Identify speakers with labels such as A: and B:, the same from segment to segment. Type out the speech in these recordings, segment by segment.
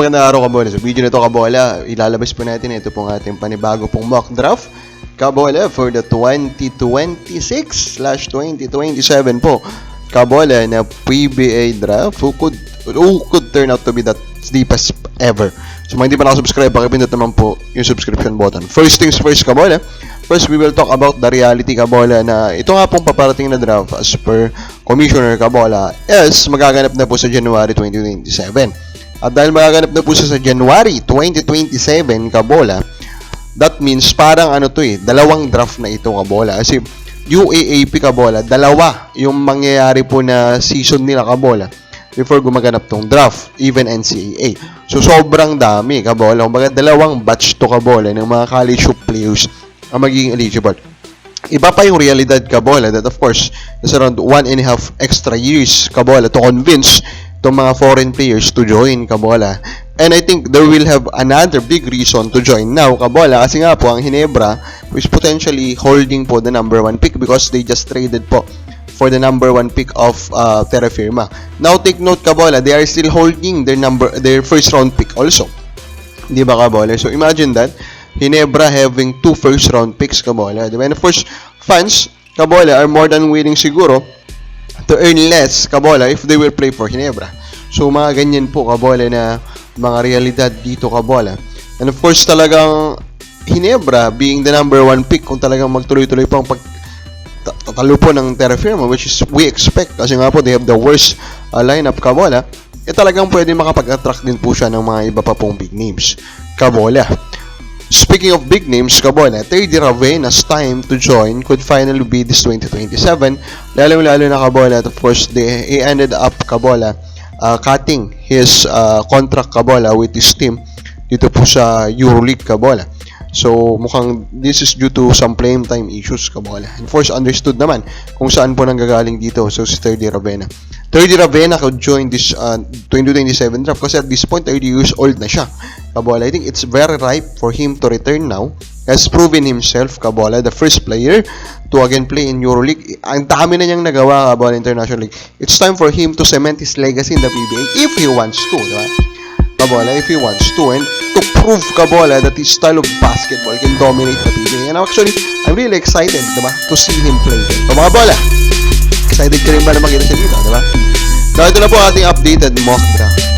A: Magandang araw kabola. Sa video na ito kabola, ilalabas po natin ito pong ating panibago pong mock draft kabola for the 2026/2027 po kabola na PBA draft who could turn out to be the deepest ever. So mga hindi pa nakasubscribe, pakipindot naman po yung subscription button. First things first kabola, first we will talk about the reality kabola na ito nga pong paparating na draft as per Commissioner kabola is magaganap na po sa January 2027. At dahil magaganap na po siya sa January 2027 kabola, that means parang dalawang draft na ito kabola. Kasi UAAP kabola, dalawa yung mangyayari po na season nila kabola before gumaganap tong draft, even NCAA. So sobrang dami kabola. Kumbaga dalawang batch to kabola ng mga college hoop players ang magiging eligible. Iba pa yung realidad kabola that of course is around 1.5 extra years kabola to convince itong mga foreign players to join kabola. And I think there will have another big reason to join now kabola kasi nga po ang Ginebra is potentially holding po the number 1 pick because they just traded po for the number 1 pick of Terra Firma. Now take note kabola, they are still holding their first round pick also. Di ba kabola? So imagine that Ginebra having 2 first round picks kabola. Diba? And of course, fans kabola are more than willing siguro to earn less kabola if they will play for Ginebra. So mga ganyan po kabola na mga realidad dito kabola. And of course talagang Ginebra being the number 1 pick kung talagang magtuloy-tuloy pang tatalo po ng Terra Firma, which is we expect kasi nga po they have the worst lineup kabola, talagang pwede makapag-attract din po siya ng mga iba pa pong big names kabola. Speaking of big names, kabola, Teddy Ravena's time to join could finally be this 2027. Lalo na kabola, of course, he ended up kabola cutting his contract kabola with his team dito po sa EuroLeague kabola. So, mukhang this is due to some playing time issues kabola. And of course, understood naman kung saan po nanggagaling dito. So, si Teddy Ravena. Teddy Ravena could join this 2027 draft kasi at this point 30 years old na siya kabola. I think it's very ripe for him to return now. Has proven himself kabola, the first player to again play in EuroLeague. Ang dami na niyang nagawa kabola International League. It's time for him to cement his legacy in the PBA if he wants to, diba? Kabola, if he wants to, and to prove kabola that his style of basketball can dominate the PBA. And actually, I'm really excited, diba, to see him play. So mga bola, excited ka rin ba na makita siya dito, diba? So ito na po ating updated mock draft.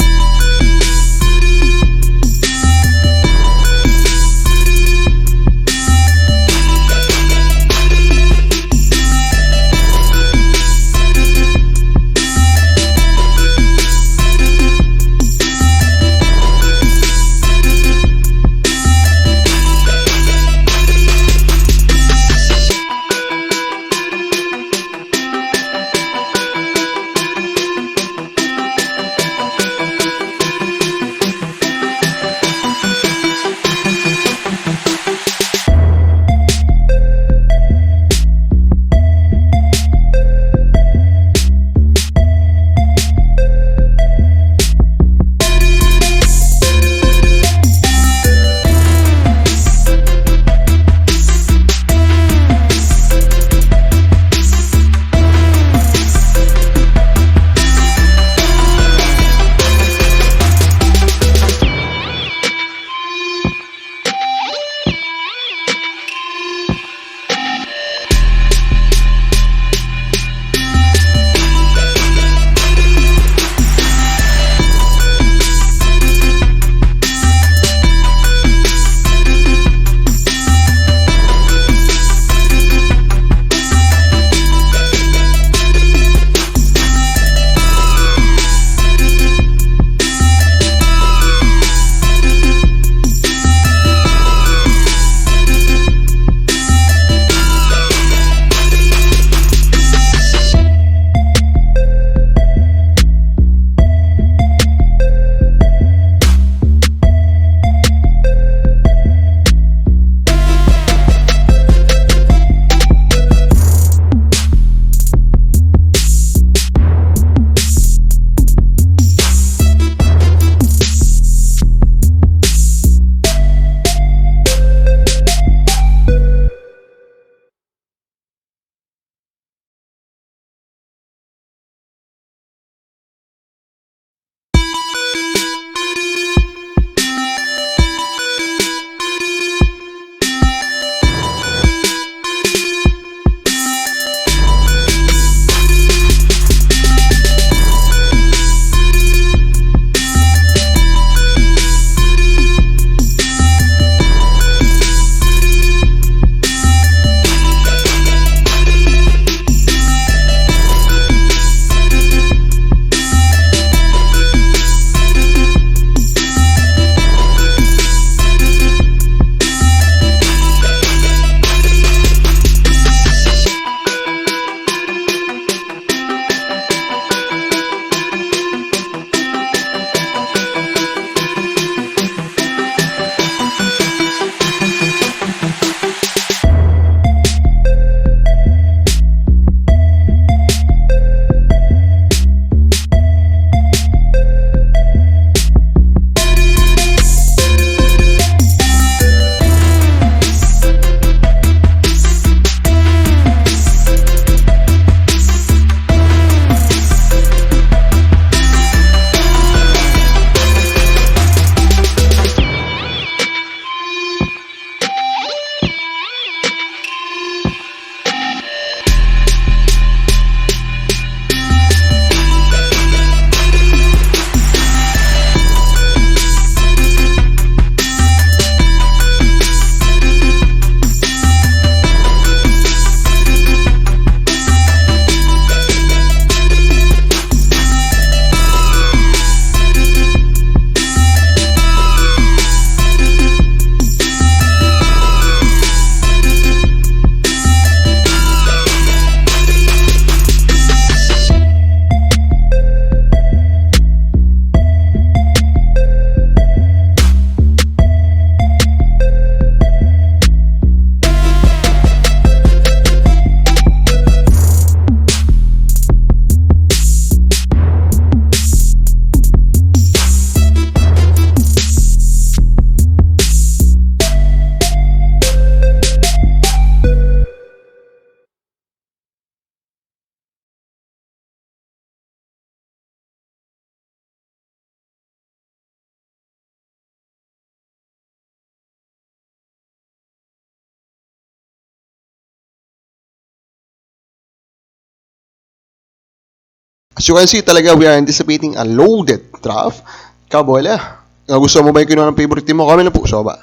A: As you can see talaga, we are anticipating a loaded draft. Ikaw, bola. Gusto mo ba yung kinuha ng favorite team mo? Comment na po, so ba?